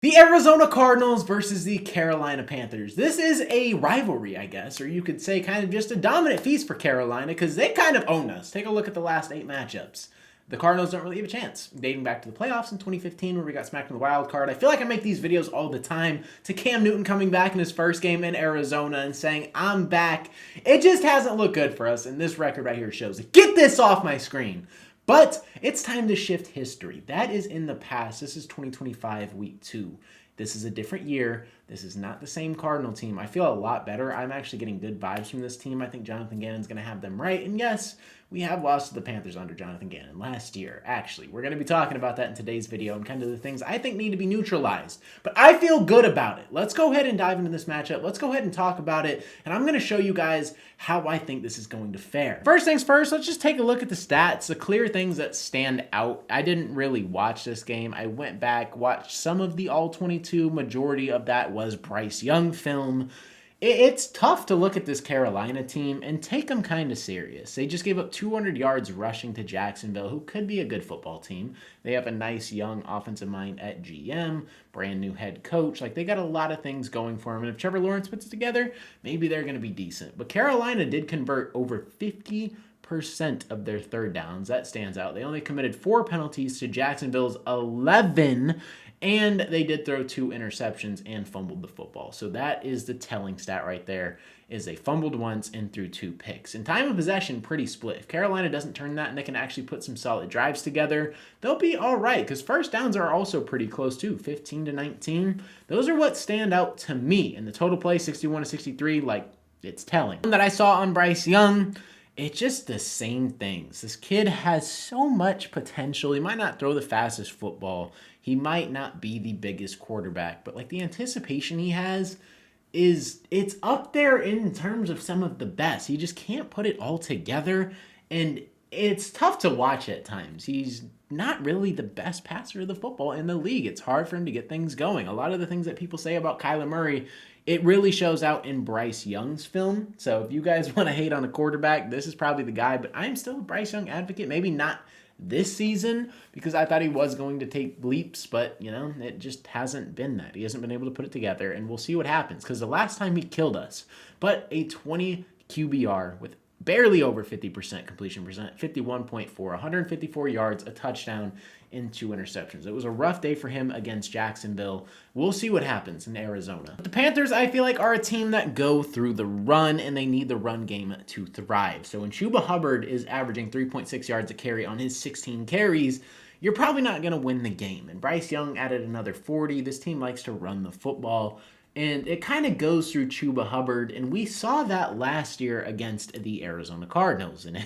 The Arizona Cardinals versus the Carolina Panthers. This is a rivalry, I guess, or you could say kind of just a dominant feast for Carolina because they kind of own us. Take a look at the last 8 matchups. The Cardinals don't really have a chance, dating back to the playoffs in 2015 where we got smacked in the wild card. I feel like I make these videos all the time to Cam Newton coming back in his first game in Arizona and saying, I'm back. It just hasn't looked good for us, and this record right here shows it. Get this off my screen. But it's time to shift history. That is in the past. This is 2025 week 2. This is a different year. This is not the same Cardinal team. I feel a lot better. I'm actually getting good vibes from this team. I think Jonathan Gannon's going to have them right. And yes, we have lost to the Panthers under Jonathan Gannon last year. Actually, we're going to be talking about that in today's video and kind of the things I think need to be neutralized. But I feel good about it. Let's go ahead and dive into this matchup. Let's go ahead and talk about it. And I'm going to show you guys how I think this is going to fare. First things first, let's just take a look at the stats, the clear things that stand out. I didn't really watch this game. I went back, watched some of the All-22. Majority of that was Bryce Young film. It's tough to look at this Carolina team and take them kind of serious. They just gave up 200 yards rushing to Jacksonville, who could be a good football team. They have a nice young offensive mind at GM, brand new head coach. Like, they got a lot of things going for them. And if Trevor Lawrence puts it together, maybe they're going to be decent. But Carolina did convert over 50% of their third downs. That stands out. They only committed 4 penalties to Jacksonville's 11, and they did throw 2 interceptions and fumbled the football. So that is the telling stat right there, is they fumbled once and threw 2 picks. In time of possession, pretty split. If Carolina doesn't turn that and they can actually put some solid drives together, they'll be all right, because first downs are also pretty close too, 15-19. Those are what stand out to me. And the total play, 61-63, like, it's telling. That I saw on Bryce Young, it's just the same things. This kid has so much potential. He might not throw the fastest football. He might not be the biggest quarterback, but like the anticipation he has it's up there in terms of some of the best. He just can't put it all together, and it's tough to watch at times. He's not really the best passer of the football in the league. It's hard for him to get things going. A lot of the things that people say about Kyler Murray, it really shows out in Bryce Young's film. So if you guys want to hate on a quarterback, this is probably the guy, but I'm still a Bryce Young advocate. Maybe not this season, because I thought he was going to take leaps, but, you know, it just hasn't been that. He hasn't been able to put it together, and we'll see what happens, because the last time he killed us, but a 20 QBR with barely over 50% completion percent, 51.4, 154 yards, a touchdown, and 2 interceptions. It was a rough day for him against Jacksonville. We'll see what happens in Arizona. The Panthers, I feel like, are a team that go through the run, and they need the run game to thrive. So when Chuba Hubbard is averaging 3.6 yards a carry on his 16 carries, you're probably not going to win the game. And Bryce Young added another 40. This team likes to run the football, and it kind of goes through Chuba Hubbard, and we saw that last year against the Arizona Cardinals, and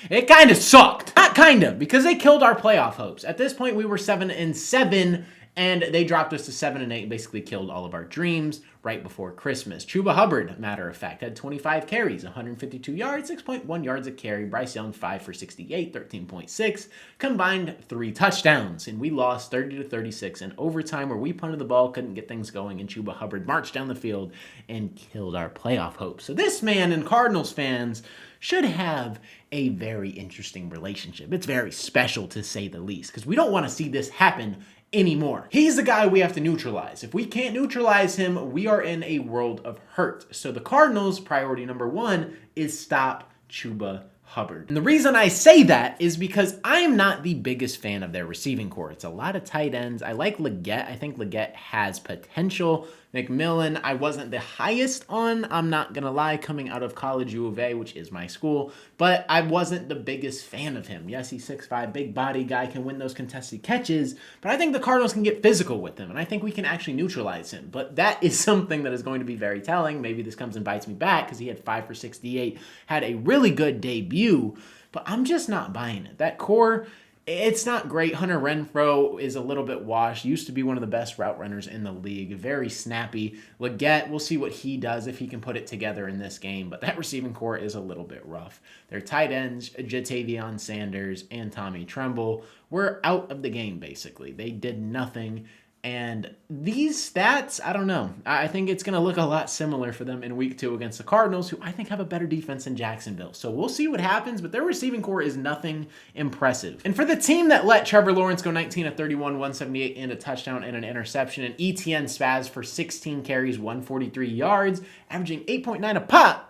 it kind of sucked. Not kind of, because they killed our playoff hopes. At this point, we were 7-7, and they dropped us to 7-8, basically killed all of our dreams right before Christmas. Chuba Hubbard, matter of fact, had 25 carries, 152 yards, 6.1 yards a carry. Bryce Young, 5 for 68, 13.6, combined 3 touchdowns. And we lost 30-36 in overtime, where we punted the ball, couldn't get things going, and Chuba Hubbard marched down the field and killed our playoff hopes. So this man and Cardinals fans should have a very interesting relationship. It's very special, to say the least, because we don't want to see this happen anymore. He's the guy we have to neutralize. If we can't neutralize him, we are in a world of hurt. So the Cardinals' priority number 1 is stop Chuba Hubbard. And the reason I say that is because I am not the biggest fan of their receiving core. It's a lot of tight ends. I like Leggett. I think Leggett has potential. McMillan, I wasn't the highest on, I'm not going to lie, coming out of college, U of A, which is my school, but I wasn't the biggest fan of him. Yes, he's 6'5", big body guy, can win those contested catches, but I think the Cardinals can get physical with him, and I think we can actually neutralize him. But that is something that is going to be very telling. Maybe this comes and bites me back, because he had 5 for 68, had a really good debut, but I'm just not buying it. That core, it's not great. Hunter Renfrow is a little bit washed. Used to be one of the best route runners in the league. Very snappy. Leggett, we'll see what he does if he can put it together in this game. But that receiving core is a little bit rough. Their tight ends, Jatavion Sanders and Tommy Tremble, were out of the game, basically. They did nothing. And these stats, I don't know. I think it's going to look a lot similar for them in week 2 against the Cardinals, who I think have a better defense than Jacksonville. So we'll see what happens, but their receiving core is nothing impressive. And for the team that let Trevor Lawrence go 19 of 31, 178 and a touchdown and an interception, and ETN spaz for 16 carries, 143 yards, averaging 8.9 a pop,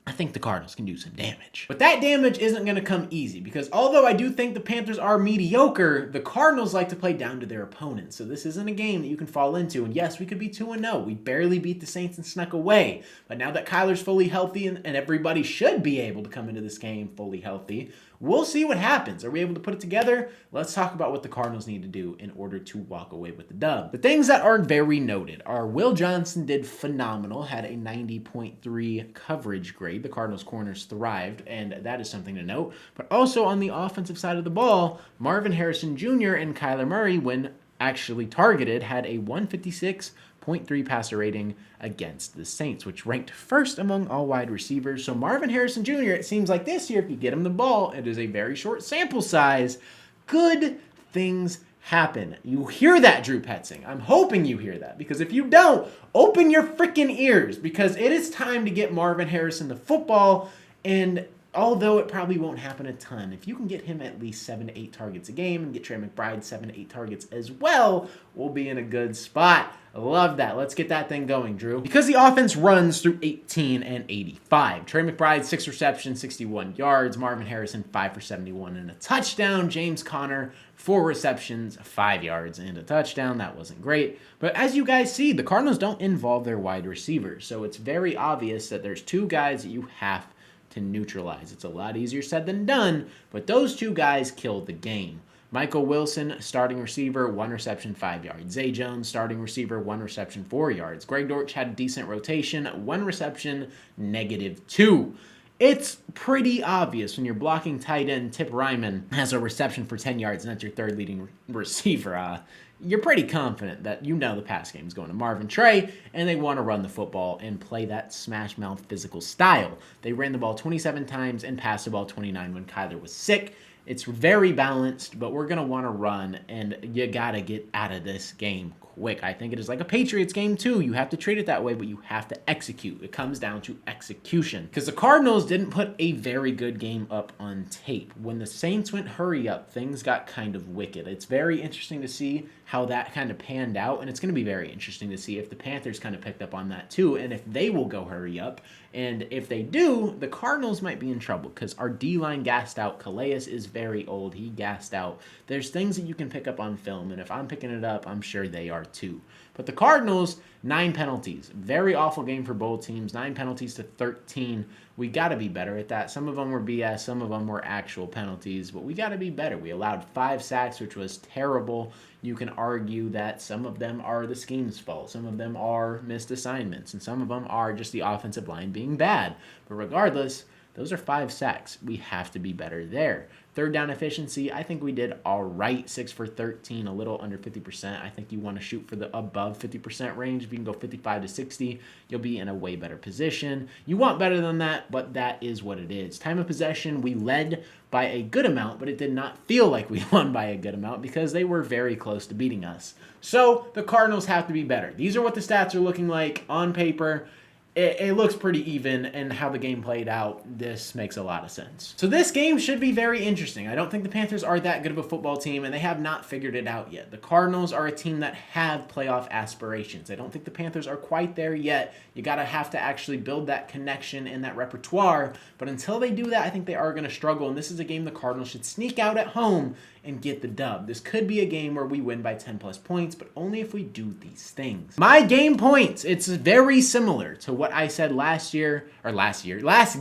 I think the Cardinals can do some damage. But that damage isn't going to come easy because although I do think the Panthers are mediocre, the Cardinals like to play down to their opponents. So this isn't a game that you can fall into. And yes, we could be 2-0. We barely beat the Saints and snuck away. But now that Kyler's fully healthy and everybody should be able to come into this game fully healthy, we'll see what happens. Are we able to put it together? Let's talk about what the Cardinals need to do in order to walk away with the dub. The things that are very noted are Will Johnson did phenomenal, had a 90.3 coverage grade. The Cardinals corners thrived, and that is something to note. But also on the offensive side of the ball, Marvin Harrison Jr. and Kyler Murray, when actually targeted, had a 156.3 passer rating against the Saints, which ranked first among all wide receivers. So Marvin Harrison Jr., it seems like this year, if you get him the ball, it is a very short sample size, good things happen. You hear that, Drew Petzing. I'm hoping you hear that, because if you don't, open your freaking ears, because it is time to get Marvin Harrison the football. And although it probably won't happen a ton, if you can get him at least 7 to 8 targets a game and get Trey McBride 7 to 8 targets as well, we'll be in a good spot. I love that. Let's get that thing going, Drew. Because the offense runs through 18 and 85. Trey McBride, 6 receptions, 61 yards. Marvin Harrison, 5 for 71 and a touchdown. James Conner, 4 receptions, 5 yards and a touchdown. That wasn't great. But as you guys see, the Cardinals don't involve their wide receivers. So it's very obvious that there's 2 guys that you have to neutralize. It's a lot easier said than done, but those 2 guys killed the game. Michael Wilson, starting receiver, 1 reception, 5 yards. Zay Jones, starting receiver, 1 reception, 4 yards. Greg Dortch had a decent rotation, 1 reception, -2. It's pretty obvious when you're blocking tight end. Tip Ryman has a reception for 10 yards, and that's your 3rd leading receiver. You're pretty confident that you know the pass game is going to Marvin Trey, and they want to run the football and play that smash mouth physical style. They ran the ball 27 times and passed the ball 29 when Kyler was sick. It's very balanced, but we're going to want to run, and you got to get out of this game quick. I think it is like a Patriots game too. You have to treat it that way, but you have to execute. It comes down to execution. Because the Cardinals didn't put a very good game up on tape. When the Saints went hurry up, things got kind of wicked. It's very interesting to see how that kind of panned out, and it's going to be very interesting to see if the Panthers kind of picked up on that too, and if they will go hurry up. And if they do, the Cardinals might be in trouble because our D-line gassed out. Calais is very old. He gassed out. There's things that you can pick up on film, and if I'm picking it up, I'm sure they are too. But the Cardinals, 9 penalties. Very awful game for both teams. 9 penalties to 13. We got to be better at that. Some of them were BS. Some of them were actual penalties, but we got to be better. We allowed 5 sacks, which was terrible. You can argue that some of them are the scheme's fault. Some of them are missed assignments, and some of them are just the offensive line being bad. But regardless, those are 5 sacks. We have to be better there. 3rd down efficiency, I think we did all right. 6 for 13, a little under 50%. I think you want to shoot for the above 50% range. If you can go 55 to 60, you'll be in a way better position. You want better than that, but that is what it is. Time of possession, we led by a good amount, but it did not feel like we won by a good amount because they were very close to beating us. So the Cardinals have to be better. These are what the stats are looking like on paper. It looks pretty even, and how the game played out, this makes a lot of sense. So this game should be very interesting. I don't think the Panthers are that good of a football team, and they have not figured it out yet. The Cardinals are a team that have playoff aspirations. I don't think the Panthers are quite there yet. You have to actually build that connection and that repertoire, but until they do that, I think they are going to struggle, and this is a game the Cardinals should sneak out at home and get the dub. This could be a game where we win by 10 plus points, but only if we do these things. My game points, it's very similar to what I said last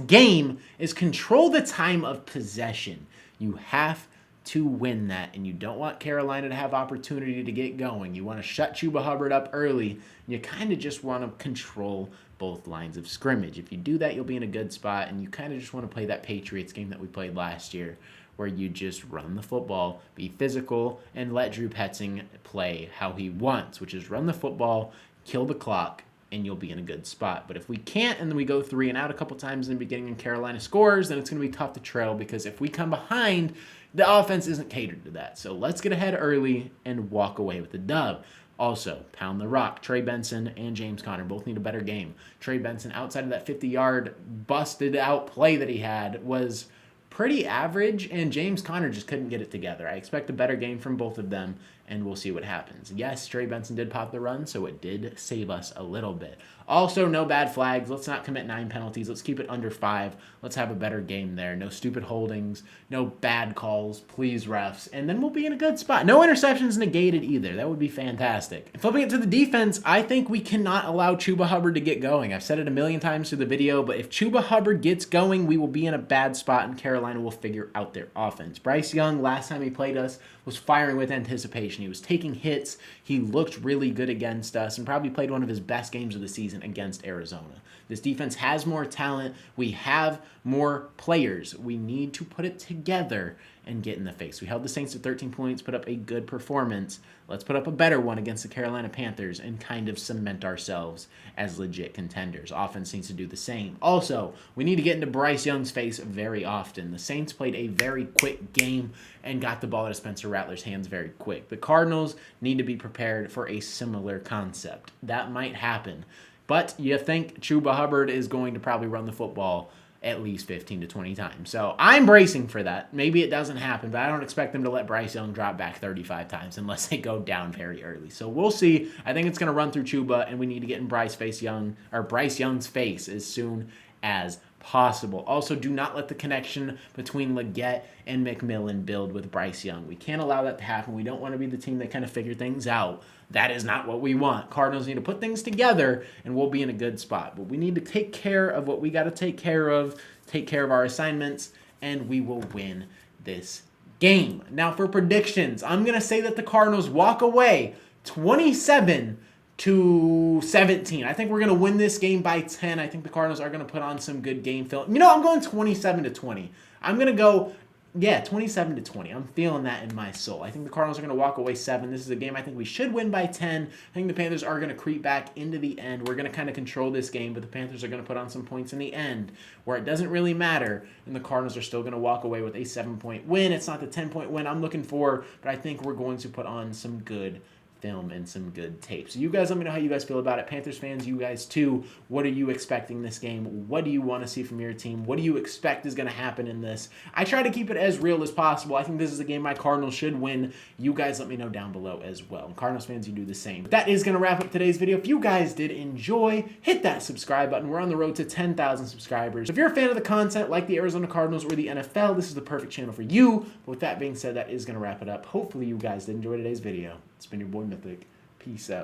game, is control the time of possession. You have to win that, and you don't want Carolina to have opportunity to get going. You want to shut Chuba Hubbard up early, and you kind of just want to control both lines of scrimmage. If you do that, you'll be in a good spot, and you kind of just want to play that Patriots game that we played last year, where you just run the football, be physical, and let Drew Petzing play how he wants, which is run the football, kill the clock, and you'll be in a good spot. But if we can't, and then we go 3 and out a couple times in the beginning and Carolina scores, then it's going to be tough to trail, because if we come behind, the offense isn't catered to that. So let's get ahead early and walk away with the dub. Also, pound the rock. Trey Benson and James Conner both need a better game. Trey Benson, outside of that 50-yard busted out play that he had, was pretty average, and James Conner just couldn't get it together. I expect a better game from both of them, and we'll see what happens. Yes, Trey Benson did pop the run, so it did save us a little bit. Also, no bad flags. Let's not commit 9 penalties. Let's keep it under 5. Let's have a better game there. No stupid holdings. No bad calls. Please, refs. And then we'll be in a good spot. No interceptions negated either. That would be fantastic. And flipping it to the defense, I think we cannot allow Chuba Hubbard to get going. I've said it a million times through the video, but if Chuba Hubbard gets going, we will be in a bad spot, and Carolina will figure out their offense. Bryce Young, last time he played us, was firing with anticipation. He was taking hits. He looked really good against us and probably played one of his best games of the season against Arizona. This defense has more talent. We have more players. We need to put it together and get in the face. We held the Saints to 13 points, put up a good performance. Let's put up a better one against the Carolina Panthers and kind of cement ourselves as legit contenders. Offense needs to do the same. Also, we need to get into Bryce Young's face very often. The Saints played a very quick game and got the ball out of Spencer Rattler's hands very quick. The Cardinals need to be prepared for a similar concept. That might happen. But you think Chuba Hubbard is going to probably run the football at least 15 to 20 times. So I'm bracing for that. Maybe it doesn't happen, but I don't expect them to let Bryce Young drop back 35 times unless they go down very early. So we'll see. I think it's going to run through Chuba, and we need to get in Bryce Young's face as soon as possible. Also, do not let the connection between Leggett and McMillan build with Bryce Young. We can't allow that to happen. We don't want to be the team that kind of figure things out. That is not what we want. Cardinals need to put things together, and we'll be in a good spot. But we need to take care of what we got to take care of our assignments, and we will win this game. Now, for predictions, I'm going to say that the Cardinals walk away 27-17. I think we're going to win this game by 10. I think the Cardinals are going to put on some good game film. You know, I'm going 27-20. I'm going to go, 27-20. I'm feeling that in my soul. I think the Cardinals are going to walk away 7. This is a game I think we should win by 10. I think the Panthers are going to creep back into the end. We're going to kind of control this game, but the Panthers are going to put on some points in the end where it doesn't really matter, and the Cardinals are still going to walk away with a 7-point win. It's not the 10-point win I'm looking for, but I think we're going to put on some good film and some good tape. So you guys let me know how you guys feel about it. Panthers fans, you guys too, what are you expecting this game? What do you want to see from your team? What do you expect is going to happen in this? I try to keep it as real as possible. I think this is a game my Cardinals should win. You guys let me know down below as well. And Cardinals fans, you do the same. But that is going to wrap up today's video. If you guys did enjoy, hit that subscribe button. We're on the road to 10,000 subscribers. If you're a fan of the content like the Arizona Cardinals or the NFL, this is the perfect channel for you. But with that being said, that is going to wrap it up. Hopefully you guys did enjoy today's video. It's been your boy Mythic. Peace out.